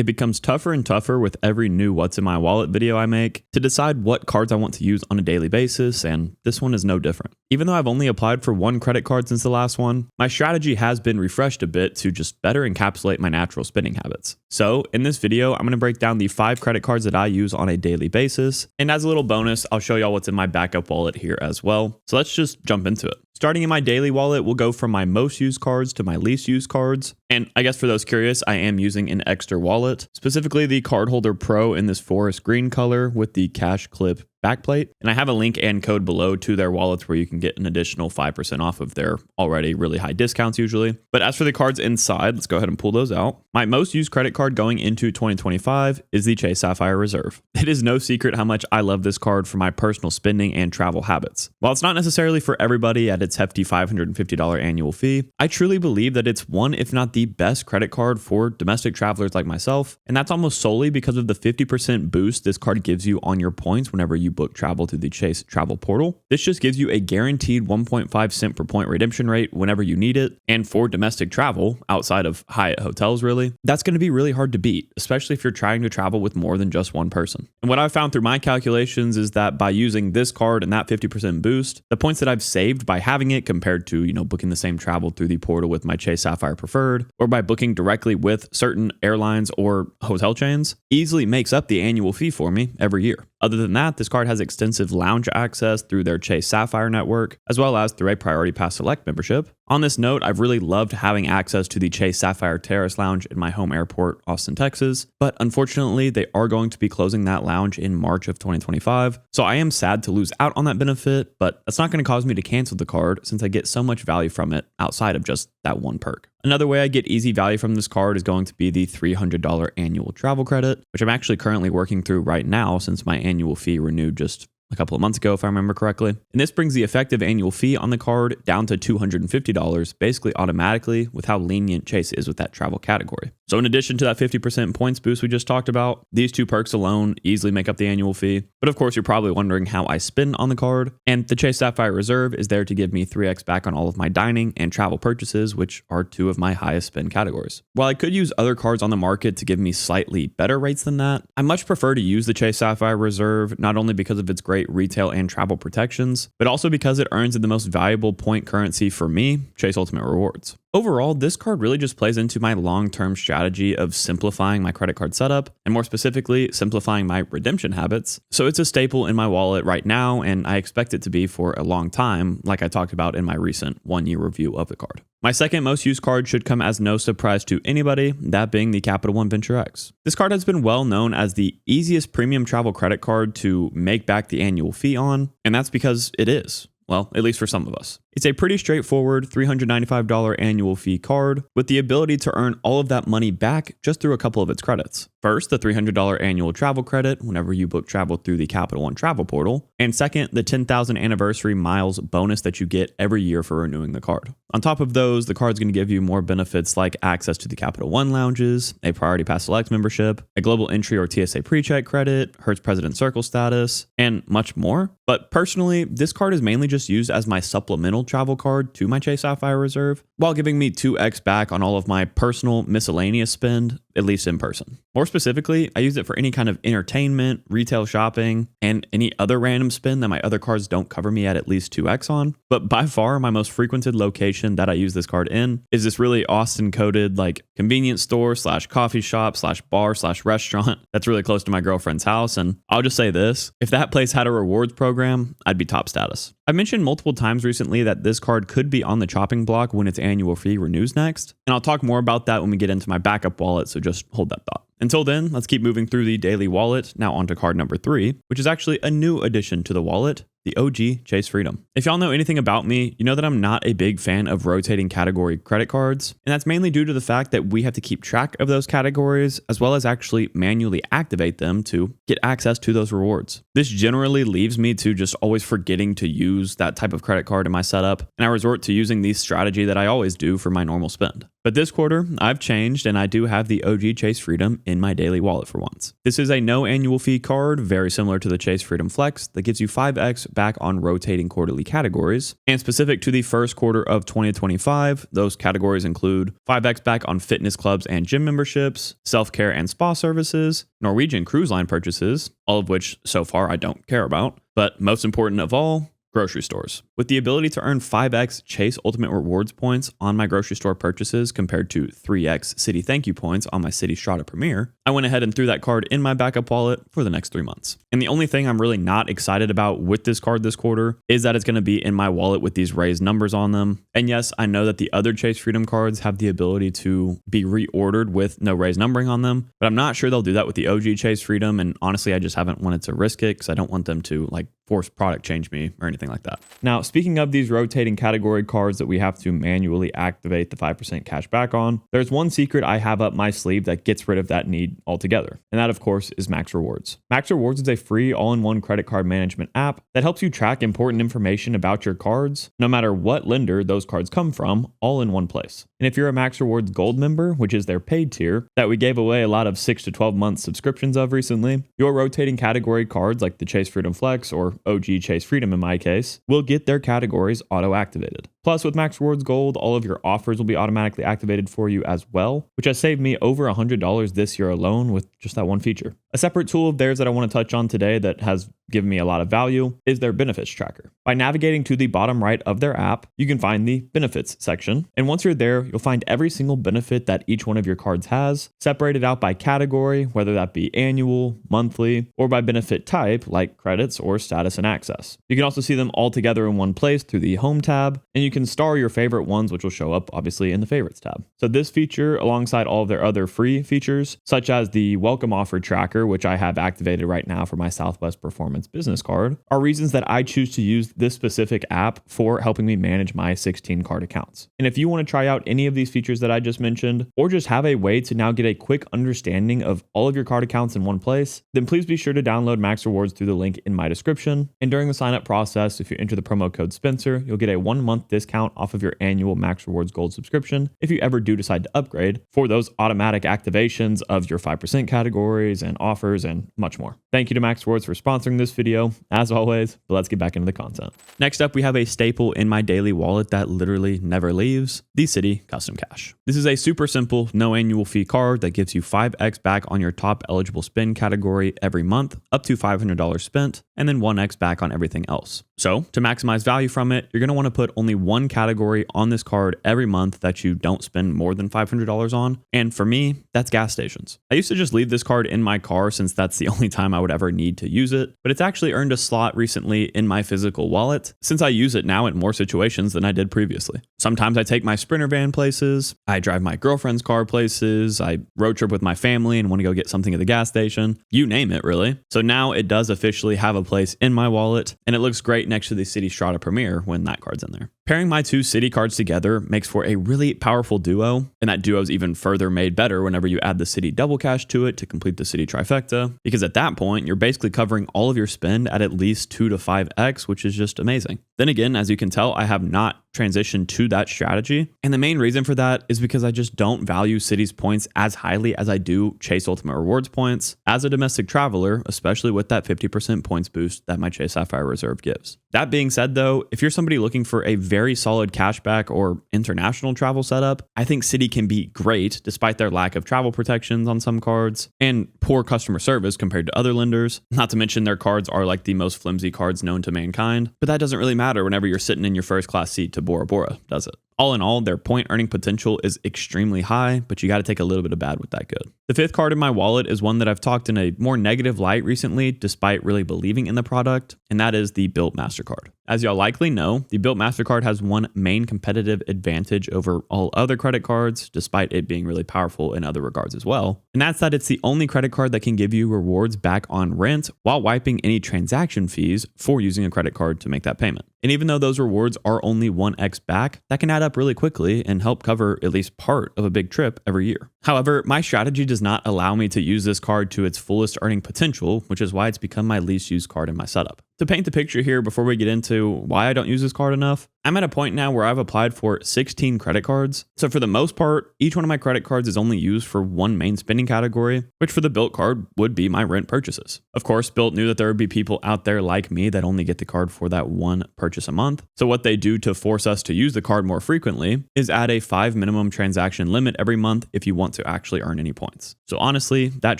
It becomes tougher and tougher with every new What's in My Wallet video I make to decide what cards I want to use on a daily basis, and this one is no different. Even though I've only applied for one credit card since the last one, my strategy has been refreshed a bit to just better encapsulate my natural spending habits. So in this video, I'm going to break down the 5 credit cards that I use on a daily basis, and as a little bonus, I'll show y'all what's in my backup wallet here as well. So let's just jump into it. Starting in my daily wallet, we'll go from my most used cards to my least used cards. And I guess for those curious, I am using an extra wallet, specifically the Cardholder Pro in this forest green color with the cash clip backplate. And I have a link and code below to their wallets where you can get an additional 5% off of their already really high discounts usually. But as for the cards inside, let's go ahead and pull those out. My most used credit card going into 2025 is the Chase Sapphire Reserve. It is no secret how much I love this card for my personal spending and travel habits. While it's not necessarily for everybody at its hefty $550 annual fee, I truly believe that it's one, if not the best credit card for domestic travelers like myself. And that's almost solely because of the 50% boost this card gives you on your points whenever you book travel through the Chase travel portal. This just gives you a guaranteed 1.5 cent per point redemption rate whenever you need it. And for domestic travel, outside of Hyatt hotels really, that's going to be really hard to beat, especially if you're trying to travel with more than just one person. And what I've found through my calculations is that by using this card and that 50% boost, the points that I've saved by having it compared to, booking the same travel through the portal with my Chase Sapphire Preferred, or by booking directly with certain airlines or hotel chains, easily makes up the annual fee for me every year. Other than that, this card has extensive lounge access through their Chase Sapphire network, as well as through a Priority Pass Select membership. On this note, I've really loved having access to the Chase Sapphire Terrace Lounge in my home airport, Austin, Texas, but unfortunately, they are going to be closing that lounge in March of 2025, so I am sad to lose out on that benefit, but that's not going to cause me to cancel the card since I get so much value from it outside of just that one perk. Another way I get easy value from this card is going to be the $300 annual travel credit, which I'm actually currently working through right now since my annual fee renewed just a couple of months ago, if I remember correctly. And this brings the effective annual fee on the card down to $250, basically automatically with how lenient Chase is with that travel category. So in addition to that 50% points boost we just talked about, these 2 perks alone easily make up the annual fee. But of course, you're probably wondering how I spend on the card. And the Chase Sapphire Reserve is there to give me 3x back on all of my dining and travel purchases, which are 2 of my highest spend categories. While I could use other cards on the market to give me slightly better rates than that, I much prefer to use the Chase Sapphire Reserve, not only because of its great retail and travel protections, but also because it earns the most valuable point currency for me, Chase Ultimate Rewards. Overall, this card really just plays into my long-term strategy of simplifying my credit card setup, and more specifically, simplifying my redemption habits. So it's a staple in my wallet right now, and I expect it to be for a long time, like I talked about in my recent 1-year review of the card. My second most used card should come as no surprise to anybody, that being the Capital One Venture X. This card has been well known as the easiest premium travel credit card to make back the annual fee on, and that's because it is. Well, at least for some of us. It's a pretty straightforward $395 annual fee card with the ability to earn all of that money back just through a couple of its credits. First, the $300 annual travel credit whenever you book travel through the Capital One travel portal. And second, the 10,000 anniversary miles bonus that you get every year for renewing the card. On top of those, the card's going to give you more benefits like access to the Capital One lounges, a Priority Pass Select membership, a global entry or TSA pre-check credit, Hertz President Circle status, and much more. But personally, this card is mainly just used as my supplemental travel card to my Chase Sapphire Reserve, while giving me 2x back on all of my personal miscellaneous spend, at least in person. More specifically, I use it for any kind of entertainment, retail shopping, and any other random spend that my other cards don't cover me at least 2x on. But by far, my most frequented location that I use this card in is this really Austin-coded convenience store / coffee shop / bar / restaurant that's really close to my girlfriend's house. And I'll just say this, if that place had a rewards program, I'd be top status. I've mentioned multiple times recently that this card could be on the chopping block when its annual fee renews next, and I'll talk more about that when we get into my backup wallet, so just hold that thought. Until then, let's keep moving through the daily wallet. Now onto card number 3, which is actually a new addition to the wallet, the OG Chase Freedom. If y'all know anything about me, you know that I'm not a big fan of rotating category credit cards, and that's mainly due to the fact that we have to keep track of those categories as well as actually manually activate them to get access to those rewards. This generally leaves me to just always forgetting to use that type of credit card in my setup, and I resort to using the strategy that I always do for my normal spend. But this quarter, I've changed and I do have the OG Chase Freedom in my daily wallet for once. This is a no annual fee card, very similar to the Chase Freedom Flex, that gives you 5x back on rotating quarterly categories. And specific to the first quarter of 2025, those categories include 5x back on fitness clubs and gym memberships, self-care and spa services, Norwegian cruise line purchases, all of which so far I don't care about, but most important of all, grocery stores. With the ability to earn 5x Chase Ultimate Rewards points on my grocery store purchases compared to 3x Citi Thank You points on my Citi Strata Premier, I went ahead and threw that card in my backup wallet for the next 3 months. And the only thing I'm really not excited about with this card this quarter is that it's going to be in my wallet with these raised numbers on them. And yes, I know that the other Chase Freedom cards have the ability to be reordered with no raised numbering on them, but I'm not sure they'll do that with the OG Chase Freedom. And honestly, I just haven't wanted to risk it because I don't want them to force product change me or anything like that. Now, speaking of these rotating category cards that we have to manually activate the 5% cash back on, there's one secret I have up my sleeve that gets rid of that need altogether. And that, of course, is Max Rewards. Max Rewards is a free all-in-one credit card management app that helps you track important information about your cards, no matter what lender those cards come from, all in one place. And if you're a Max Rewards Gold member, which is their paid tier, that we gave away a lot of 6 to 12 month subscriptions of recently, your rotating category cards like the Chase Freedom Flex or OG Chase Freedom in my case, will get their categories auto-activated. Plus, with Max Rewards Gold, all of your offers will be automatically activated for you as well, which has saved me over $100 this year alone with just that one feature. A separate tool of theirs that I want to touch on today that has given me a lot of value is their benefits tracker. By navigating to the bottom right of their app, you can find the benefits section. And once you're there, you'll find every single benefit that each one of your cards has, separated out by category, whether that be annual, monthly, or by benefit type like credits or status and access. You can also see them all together in one place through the home tab, and you can star your favorite ones, which will show up obviously in the favorites tab. So this feature, alongside all of their other free features, such as the welcome offer tracker, which I have activated right now for my Southwest Performance business card, are reasons that I choose to use this specific app for helping me manage my 16 card accounts. And if you want to try out any of these features that I just mentioned, or just have a way to now get a quick understanding of all of your card accounts in one place, then please be sure to download Max Rewards through the link in my description. And during the sign up process, if you enter the promo code Spencer, you'll get a 1-month discount off of your annual Max Rewards Gold subscription if you ever do decide to upgrade for those automatic activations of your 5% categories and offers and much more. Thank you to Max Rewards for sponsoring this video, as always, but let's get back into the content. Next up, we have a staple in my daily wallet that literally never leaves, the Citi Custom Cash. This is a super simple, no annual fee card that gives you 5x back on your top eligible spend category every month, up to $500 spent, and then 1x back on everything else. So to maximize value from it, you're going to want to put only one category on this card every month that you don't spend more than $500 on. And for me, that's gas stations. I used to just leave this card in my car since that's the only time I would ever need to use it, but it's actually earned a slot recently in my physical wallet since I use it now in more situations than I did previously. Sometimes I take my Sprinter van places, I drive my girlfriend's car places, I road trip with my family and want to go get something at the gas station, you name it really. So now it does officially have a place in my wallet, and it looks great next to the Citi Strata Premier when that card's in there. Pairing my two Citi cards together makes for a really powerful duo, and that duo is even further made better whenever you add the Citi Double Cash to it to complete the Citi Trifecta, because at that point, you're basically covering all of your spend at least 2 to 5x, which is just amazing. Then again, as you can tell, I have not transitioned to that strategy, and the main reason for that is because I just don't value Citi's points as highly as I do Chase Ultimate Rewards points as a domestic traveler, especially with that 50% points boost that my Chase Sapphire Reserve gives. That being said though, if you're somebody looking for a very solid cashback or international travel setup, I think Citi can be great despite their lack of travel protections on some cards and poor customer service compared to other lenders. Not to mention their cards are like the most flimsy cards known to mankind, but that doesn't really matter whenever you're sitting in your first class seat to Bora Bora, does it? All in all, their point earning potential is extremely high, but you got to take a little bit of bad with that good. The fifth card in my wallet is one that I've talked in a more negative light recently, despite really believing in the product, and that is the Bilt Mastercard. As y'all likely know, the Bilt Mastercard has one main competitive advantage over all other credit cards, despite it being really powerful in other regards as well. And that's that it's the only credit card that can give you rewards back on rent while wiping any transaction fees for using a credit card to make that payment. And even though those rewards are only 1x back, that can add up really quickly and help cover at least part of a big trip every year. However, my strategy does not allow me to use this card to its fullest earning potential, which is why it's become my least used card in my setup. To paint the picture here before we get into why I don't use this card enough, I'm at a point now where I've applied for 16 credit cards. So for the most part, each one of my credit cards is only used for one main spending category, which for the Bilt card would be my rent purchases. Of course, Bilt knew that there would be people out there like me that only get the card for that one purchase a month. So what they do to force us to use the card more frequently is add a 5 minimum transaction limit every month if you want to actually earn any points. So honestly, that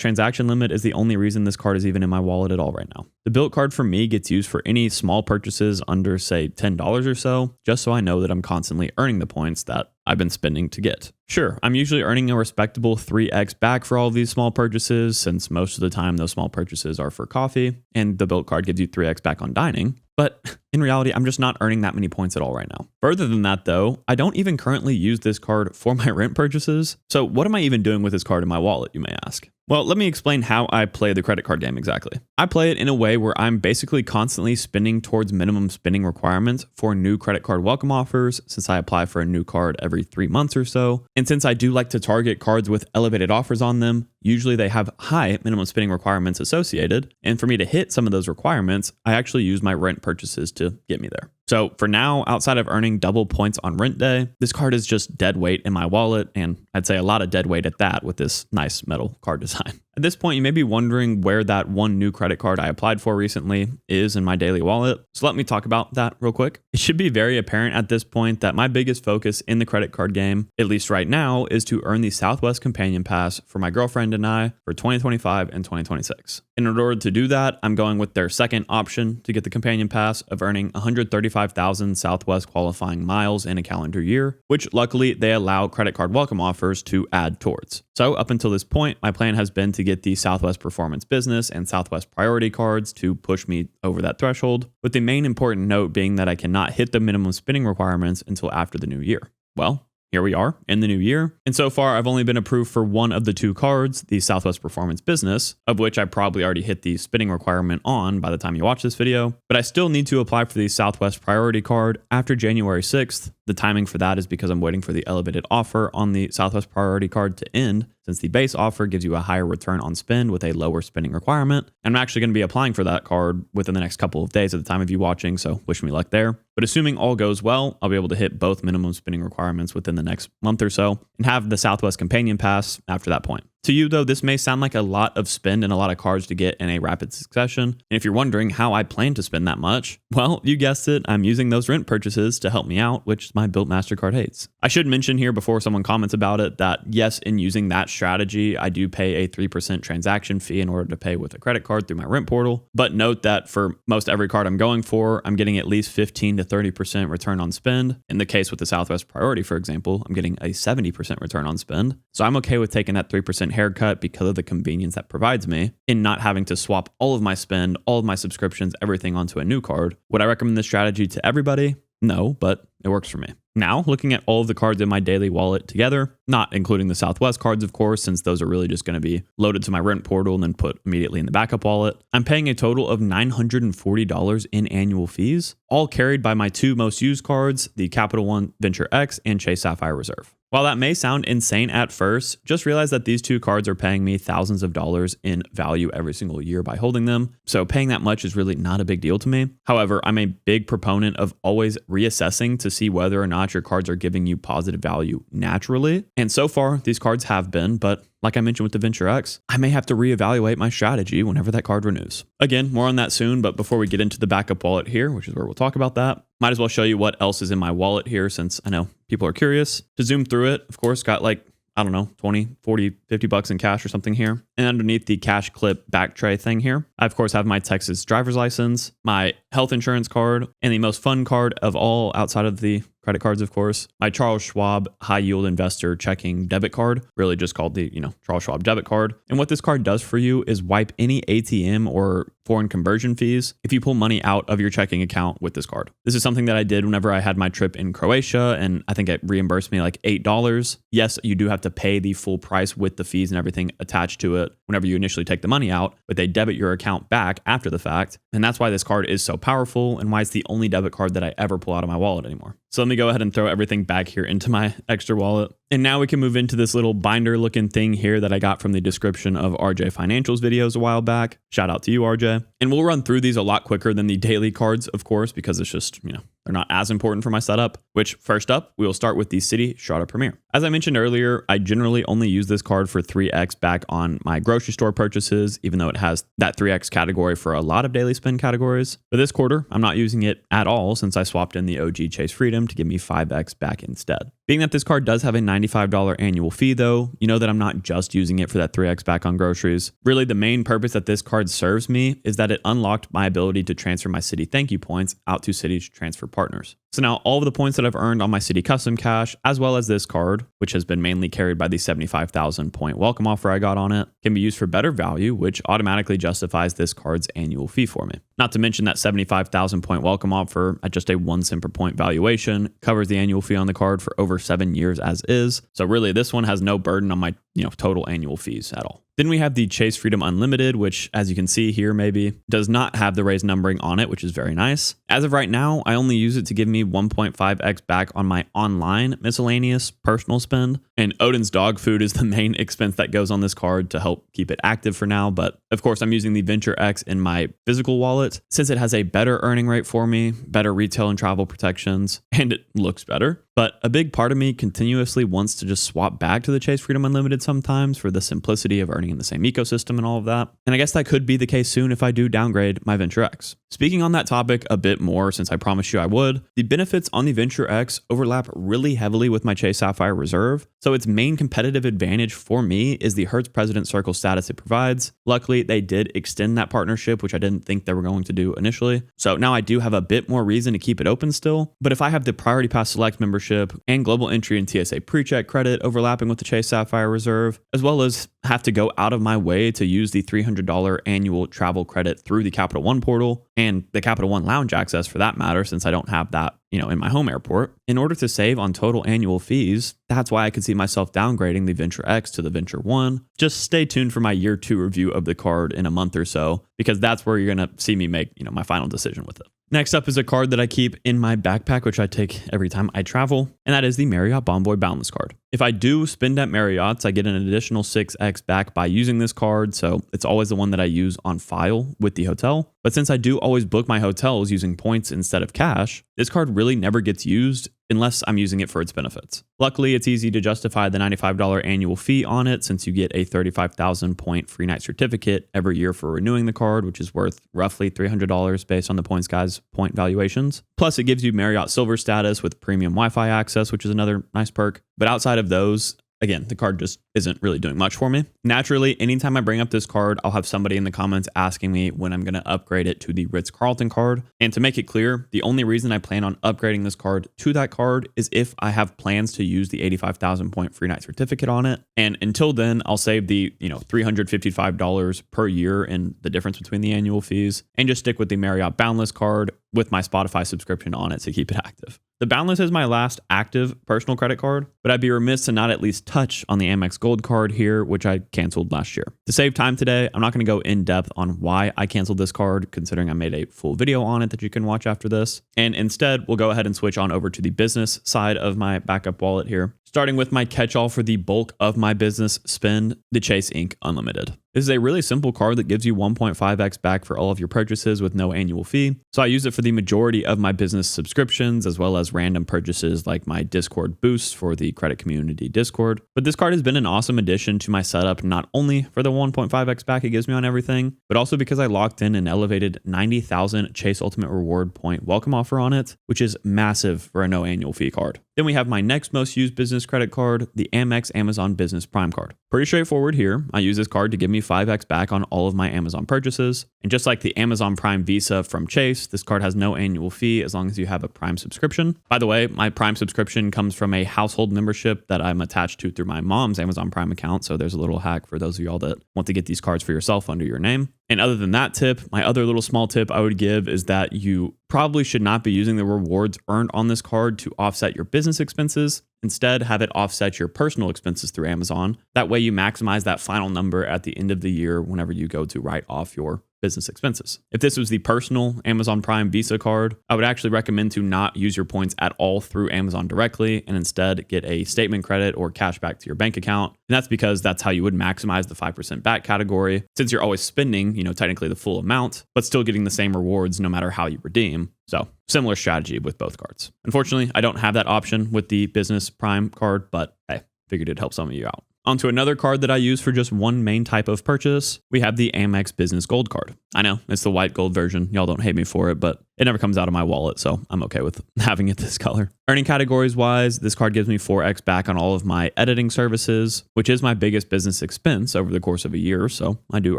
transaction limit is the only reason this card is even in my wallet at all right now. The Bilt card for me gets used for any small purchases under, say, $10 or so, just so I know that I'm constantly earning the points that I've been spending to get. Sure, I'm usually earning a respectable 3x back for all of these small purchases, since most of the time those small purchases are for coffee, and the Bilt card gives you 3x back on dining. But in reality, I'm just not earning that many points at all right now. Further than that though, I don't even currently use this card for my rent purchases. So what am I even doing with this card in my wallet, you may ask? Well, let me explain how I play the credit card game exactly. I play it in a way where I'm basically constantly spending towards minimum spending requirements for new credit card welcome offers, since I apply for a new card every 3 months or so. And since I do like to target cards with elevated offers on them, usually they have high minimum spending requirements associated. And for me to hit some of those requirements, I actually use my rent purchases to get me there. So for now, outside of earning double points on rent day, this card is just dead weight in my wallet, and I'd say a lot of dead weight at that with this nice metal card design. At this point, you may be wondering where that one new credit card I applied for recently is in my daily wallet. So let me talk about that real quick. It should be very apparent at this point that my biggest focus in the credit card game, at least right now, is to earn the Southwest Companion Pass for my girlfriend and I for 2025 and 2026. And in order to do that, I'm going with their second option to get the Companion Pass of earning 135,000 Southwest qualifying miles in a calendar year, which luckily they allow credit card welcome offers to add towards. So up until this point, my plan has been to get the Southwest Performance Business and Southwest Priority cards to push me over that threshold, with the main important note being that I cannot hit the minimum spending requirements until after the new year. Well, here we are in the new year. And so far, I've only been approved for one of the two cards, the Southwest Performance Business, of which I probably already hit the spending requirement on by the time you watch this video. But I still need to apply for the Southwest Priority card after January 6th. The timing for that is because I'm waiting for the elevated offer on the Southwest Priority card to end, since the base offer gives you a higher return on spend with a lower spending requirement. I'm actually going to be applying for that card within the next couple of days at the time of you watching, so wish me luck there. But assuming all goes well, I'll be able to hit both minimum spending requirements within the next month or so and have the Southwest Companion Pass after that point. To you, though, this may sound like a lot of spend and a lot of cards to get in a rapid succession. And if you're wondering how I plan to spend that much, well, you guessed it, I'm using those rent purchases to help me out, which my Bilt Mastercard hates. I should mention here before someone comments about it that yes, in using that strategy, I do pay a 3% transaction fee in order to pay with a credit card through my rent portal. But note that for most every card I'm going for, I'm getting at least 15 to 30% return on spend. In the case with the Southwest Priority, for example, I'm getting a 70% return on spend. So I'm okay with taking that 3% haircut because of the convenience that provides me in not having to swap all of my spend, all of my subscriptions, everything onto a new card. Would I recommend this strategy to everybody? No, but it works for me. Now, looking at all of the cards in my daily wallet together, not including the Southwest cards, of course, since those are really just going to be loaded to my rent portal and then put immediately in the backup wallet, I'm paying a total of $940 in annual fees, all carried by my two most used cards, the Capital One Venture X and Chase Sapphire Reserve. While that may sound insane at first, just realize that these two cards are paying me thousands of dollars in value every single year by holding them, so paying that much is really not a big deal to me. However, I'm a big proponent of always reassessing to see whether or not your cards are giving you positive value naturally, and so far these cards have been, but like I mentioned with the Venture X, I may have to reevaluate my strategy whenever that card renews. Again, more on that soon, but before we get into the backup wallet here, which is where we'll talk about that, might as well show you what else is in my wallet here since I know people are curious. To zoom through it, of course, got like, I don't know, 20, 40, 50 bucks in cash or something here. And underneath the cash clip back tray thing here, I of course have my Texas driver's license, my health insurance card, and the most fun card of all outside of the credit cards, of course, my Charles Schwab high yield investor checking debit card, really just called the, Charles Schwab debit card. And what this card does for you is wipe any ATM or foreign conversion fees if you pull money out of your checking account with this card. This is something that I did whenever I had my trip in Croatia, and I think it reimbursed me like $8. Yes, you do have to pay the full price with the fees and everything attached to it whenever you initially take the money out, but they debit your account back after the fact. And that's why this card is so powerful and why it's the only debit card that I ever pull out of my wallet anymore. So let me go ahead and throw everything back here into my extra wallet. And now we can move into this little binder looking thing here that I got from the description of RJ Financial's videos a while back. Shout out to you, RJ. And we'll run through these a lot quicker than the daily cards, of course, because it's just, they're not as important for my setup, which first up, we will start with the Citi Strata Premier. As I mentioned earlier, I generally only use this card for 3x back on my grocery store purchases, even though it has that 3x category for a lot of daily spend categories. But this quarter, I'm not using it at all since I swapped in the OG Chase Freedom to give me 5x back instead. Being that this card does have a $95 annual fee though, you know that I'm not just using it for that 3x back on groceries. Really, the main purpose that this card serves me is that it unlocked my ability to transfer my Citi thank you points out to Citi's transfer partners. So now all of the points that I've earned on my Citi Custom Cash, as well as this card, which has been mainly carried by the 75,000 point welcome offer I got on it, can be used for better value, which automatically justifies this card's annual fee for me. Not to mention that 75,000 point welcome offer at just a 1 cent per point valuation covers the annual fee on the card for over 7 years as is. So really this one has no burden on my total annual fees at all. Then we have the Chase Freedom Unlimited, which as you can see here maybe does not have the raised numbering on it, which is very nice. As of right now, I only use it to give me 1.5x back on my online miscellaneous personal spend. And Odin's dog food is the main expense that goes on this card to help keep it active for now. But of course, I'm using the Venture X in my physical wallet since it has a better earning rate for me, better retail and travel protections, and it looks better. But a big part of me continuously wants to just swap back to the Chase Freedom Unlimited sometimes for the simplicity of earning in the same ecosystem and all of that. And I guess that could be the case soon if I do downgrade my Venture X. Speaking on that topic a bit more, since I promised you I would, the benefits on the Venture X overlap really heavily with my Chase Sapphire Reserve. So its main competitive advantage for me is the Hertz President Circle status it provides. Luckily, they did extend that partnership, which I didn't think they were going to do initially. So now I do have a bit more reason to keep it open still. But if I have the Priority Pass Select membership and global entry and TSA PreCheck credit overlapping with the Chase Sapphire Reserve, as well as have to go out of my way to use the $300 annual travel credit through the Capital One portal and the Capital One lounge access for that matter, since I don't have that, in my home airport. In order to save on total annual fees, that's why I could see myself downgrading the Venture X to the Venture One. Just stay tuned for my year 2 review of the card in a month or so, because that's where you're going to see me make, my final decision with it. Next up is a card that I keep in my backpack, which I take every time I travel, and that is the Marriott Bonvoy Boundless card. If I do spend at Marriott's, I get an additional 6x back by using this card, so it's always the one that I use on file with the hotel. But since I do always book my hotels using points instead of cash, this card really never gets used unless I'm using it for its benefits. Luckily, it's easy to justify the $95 annual fee on it since you get a 35,000 point free night certificate every year for renewing the card, which is worth roughly $300 based on the Points Guy's point valuations. Plus, it gives you Marriott Silver status with premium Wi-Fi access, which is another nice perk. But outside of those, again, the card just isn't really doing much for me. Naturally, anytime I bring up this card, I'll have somebody in the comments asking me when I'm going to upgrade it to the Ritz-Carlton card. And to make it clear, the only reason I plan on upgrading this card to that card is if I have plans to use the 85,000 point free night certificate on it. And until then, I'll save the $355 per year in the difference between the annual fees and just stick with the Marriott Boundless card with my Spotify subscription on it to keep it active. The Boundless is my last active personal credit card, but I'd be remiss to not at least touch on the Amex Gold card here, which I canceled last year. To save time today, I'm not going to go in depth on why I canceled this card, considering I made a full video on it that you can watch after this. And instead, we'll go ahead and switch on over to the business side of my backup wallet here. Starting with my catch-all for the bulk of my business spend, the Chase Inc. Unlimited. This is a really simple card that gives you 1.5x back for all of your purchases with no annual fee. So I use it for the majority of my business subscriptions, as well as random purchases like my Discord boosts for the credit community Discord. But this card has been an awesome addition to my setup, not only for the 1.5x back it gives me on everything, but also because I locked in an elevated 90,000 Chase Ultimate Reward point welcome offer on it, which is massive for a no annual fee card. Then we have my next most used business credit card, the Amex Amazon Business Prime card. Pretty straightforward here. I use this card to give me 5x back on all of my Amazon purchases. And just like the Amazon Prime Visa from Chase, this card has no annual fee as long as you have a Prime subscription. By the way, my Prime subscription comes from a household membership that I'm attached to through my mom's Amazon Prime account. So there's a little hack for those of y'all that want to get these cards for yourself under your name. And other than that tip, my other little small tip I would give is that you probably should not be using the rewards earned on this card to offset your business expenses. Instead, have it offset your personal expenses through Amazon. That way you maximize that final number at the end of the year whenever you go to write off your business expenses. If this was the personal Amazon Prime Visa card, I would actually recommend to not use your points at all through Amazon directly and instead get a statement credit or cash back to your bank account. And that's because that's how you would maximize the 5% back category, since you're always spending, technically the full amount, but still getting the same rewards no matter how you redeem. So similar strategy with both cards. Unfortunately, I don't have that option with the business Prime card, but hey, figured it'd help some of you out. Onto another card that I use for just one main type of purchase. We have the Amex Business Gold card. I know it's the white gold version. Y'all don't hate me for it, but it never comes out of my wallet, so I'm okay with having it this color. Earning categories wise, this card gives me 4x back on all of my editing services, which is my biggest business expense over the course of a year. So I do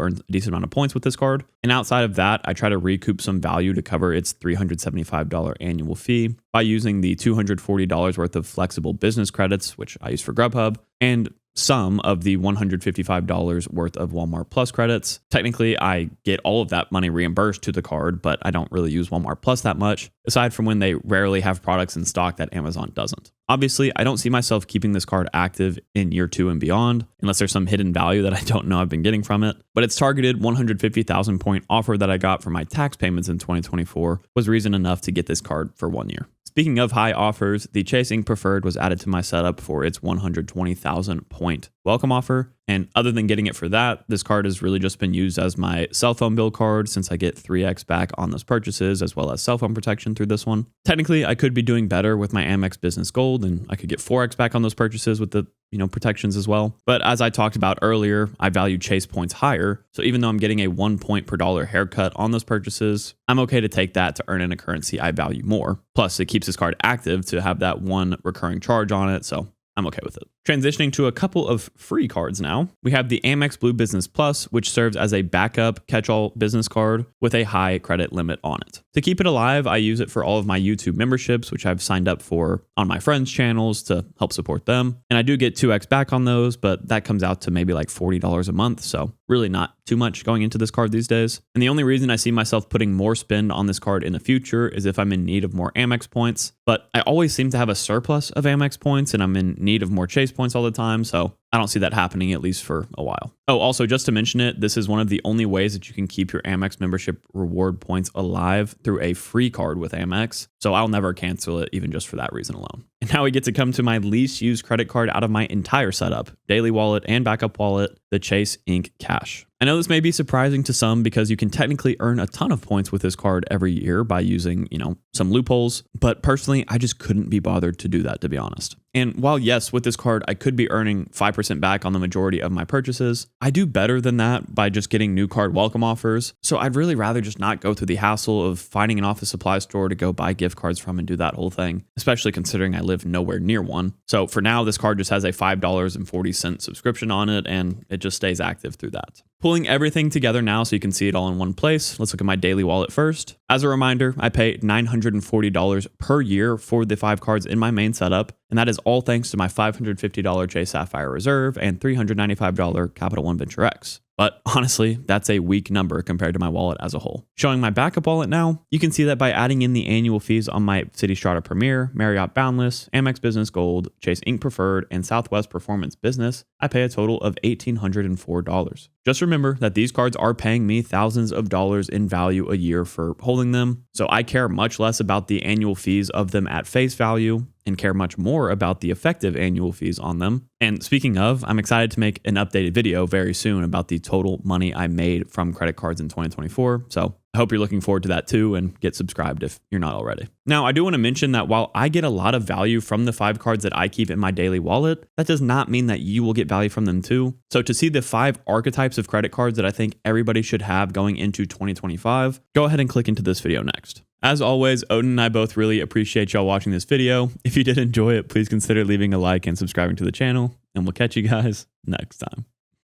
earn a decent amount of points with this card. And outside of that, I try to recoup some value to cover its $375 annual fee by using the $240 worth of flexible business credits, which I use for Grubhub, and some of the $155 worth of Walmart Plus credits. Technically, I get all of that money reimbursed to the card, but I don't really use Walmart Plus that much, aside from when they rarely have products in stock that Amazon doesn't. Obviously, I don't see myself keeping this card active in year 2 and beyond, unless there's some hidden value that I don't know I've been getting from it. But its targeted 150,000 point offer that I got for my tax payments in 2024 was reason enough to get this card for 1 year. Speaking of high offers, the Chase Ink Preferred was added to my setup for its 120,000 point welcome offer. And other than getting it for that, this card has really just been used as my cell phone bill card since I get 3x back on those purchases as well as cell phone protection through this one. Technically, I could be doing better with my Amex Business Gold and I could get 4x back on those purchases with the protections as well. But as I talked about earlier, I value Chase points higher. So even though I'm getting a 1 point per dollar haircut on those purchases, I'm okay to take that to earn in a currency I value more. Plus, it keeps this card active to have that one recurring charge on it. So I'm okay with it. Transitioning to a couple of free cards now, we have the Amex Blue Business Plus, which serves as a backup catch-all business card with a high credit limit on it. To keep it alive, I use it for all of my YouTube memberships, which I've signed up for on my friends' channels to help support them. And I do get 2x back on those, but that comes out to maybe like $40 a month. So really not too much going into this card these days. And the only reason I see myself putting more spend on this card in the future is if I'm in need of more Amex points. But I always seem to have a surplus of Amex points and I'm in need of more Chase points all the time. So I don't see that happening at least for a while. Oh, also just to mention it, this is one of the only ways that you can keep your Amex membership reward points alive through a free card with Amex. So I'll never cancel it even just for that reason alone. And now we get to come to my least used credit card out of my entire setup, daily wallet and backup wallet, the Chase Ink Cash. I know this may be surprising to some because you can technically earn a ton of points with this card every year by using, some loopholes, but personally, I just couldn't be bothered to do that, to be honest. And while yes, with this card, I could be earning 5% back on the majority of my purchases, I do better than that by just getting new card welcome offers. So I'd really rather just not go through the hassle of finding an office supply store to go buy gift cards from and do that whole thing, especially considering I live nowhere near one. So for now, this card just has a $5.40 subscription on it, and it just stays active through that. Pulling everything together now so you can see it all in one place, let's look at my daily wallet first. As a reminder, I pay $940 per year for the 5 cards in my main setup, and that is all thanks to my $550 Chase Sapphire Reserve and $395 Capital One Venture X. But honestly, that's a weak number compared to my wallet as a whole. Showing my backup wallet now, you can see that by adding in the annual fees on my Citi Strata Premier, Marriott Boundless, Amex Business Gold, Chase Ink Preferred, and Southwest Performance Business, I pay a total of $1,804. Just remember that these cards are paying me thousands of dollars in value a year for holding them, so I care much less about the annual fees of them at face value and care much more about the effective annual fees on them. And speaking of, I'm excited to make an updated video very soon about the total money I made from credit cards in 2024. So I hope you're looking forward to that too, and get subscribed if you're not already. Now, I do want to mention that while I get a lot of value from the 5 cards that I keep in my daily wallet, that does not mean that you will get value from them too. So to see the 5 archetypes of credit cards that I think everybody should have going into 2025, go ahead and click into this video next. As always, Odin and I both really appreciate y'all watching this video. If you did enjoy it, please consider leaving a like and subscribing to the channel, and we'll catch you guys next time.